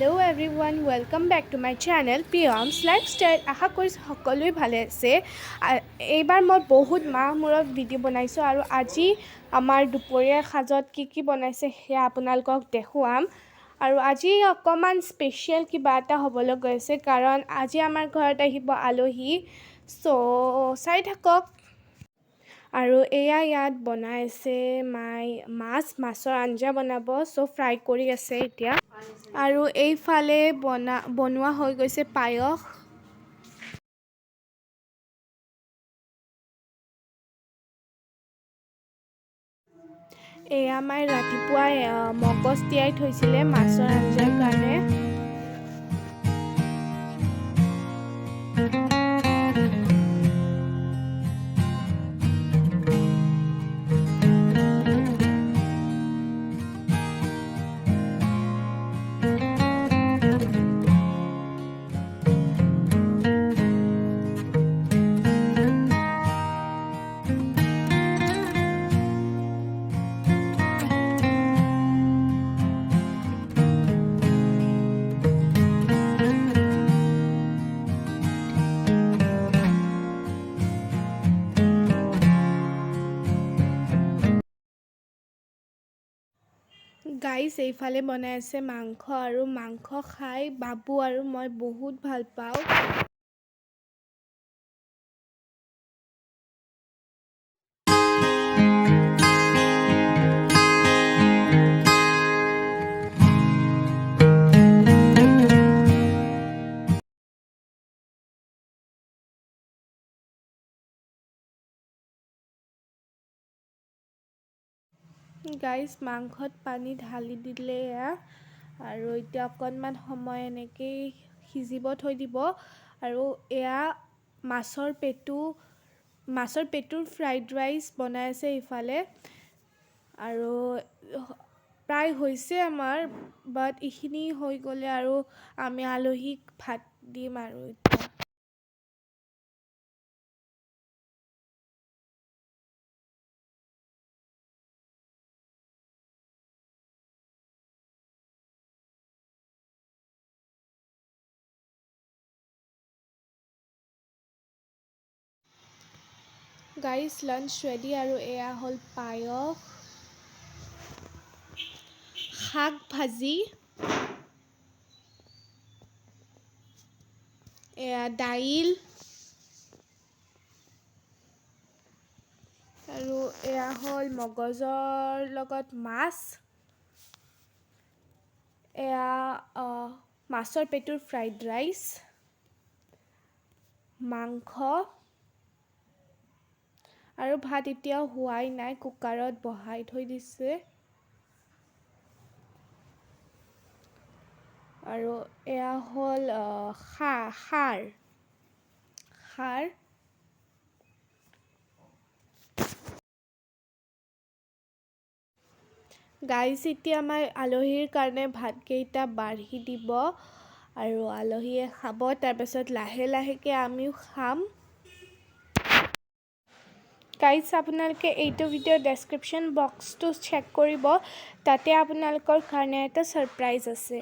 Hello everyone, welcome back to my channel Priyam's Lifestyle. আশা কৰিছোঁ সকলোৱে ভালে আছে। এইবাৰ মই বহুত মাহ মূৰত ভিডিঅ' বনাইছোঁ আৰু আজি আমাৰ দুপৰীয়াৰ সাজত কি বনাইছে সেয়া আপোনালোকক দেখুৱাম। আৰু আজি অকণমান স্পেচিয়েল কিবা এটা হ'বলৈ গৈছে কাৰণ আজি আমাৰ ঘৰত আহিব আলহী। চাই থাকক। আৰু এয়া ইয়াত বনাইছে মাছৰ আঞ্জা বনাব, ফ্ৰাই কৰি আছে এতিয়া। আৰু এইফালে বনোৱা হৈ গৈছে পায়স। এয়া মায়ে ৰাতিপুৱাই মগজ তিয়াই থৈছিলে মাছৰ আঞ্জাৰ কাৰণে। গাইছ এইফালে বনাই আছে মাংস, আৰু মাংস খাই বাবু আৰু মই বহুত ভাল পাওঁ। গাইছ মাংসত পানী ঢালি দিলে আৰু এতিয়া অকণমান সময় এনেকেই সিজিব থৈ দিব। আৰু এয়া মাছৰ পেটুৰ ফ্ৰাইড ৰাইচ বনাই আছে ইফালে। আৰু প্ৰায় হৈছে আমাৰ, বাট এইখিনি হৈ গ'লে আৰু আমি আলহীক ভাত দিম আৰু এতিয়া। গাইছ লাঞ্চ ৰেডি, আৰু এয়া হ'ল পায়স, শাক ভাজি, এয়া দাইল, আৰু এয়া হ'ল মগজৰ লগত মাছ, এয়া মাছৰ পেটুৰ ফ্ৰাইড ৰাইচ, মাংস, আৰু ভাত এতিয়াও হোৱাই নাই, কুকাৰত বহাই থৈ দিছে। আৰু এয়া হ'ল খাৰ। গাইছ এতিয়া আমাৰ আলহীৰ কাৰণে ভাতকেইটা বাঢ়ি দিব আৰু আলহীয়ে খাব, তাৰপাছত লাহেকৈ আমিও খাম। গাইছ আপোনালোকে এইটো ভিডিঅ'ৰ ডেছক্ৰিপশ্যন বক্সটো চেক কৰিব, তাতে আপোনালোকৰ কাৰণে এটা ছাৰপ্ৰাইজ আছে।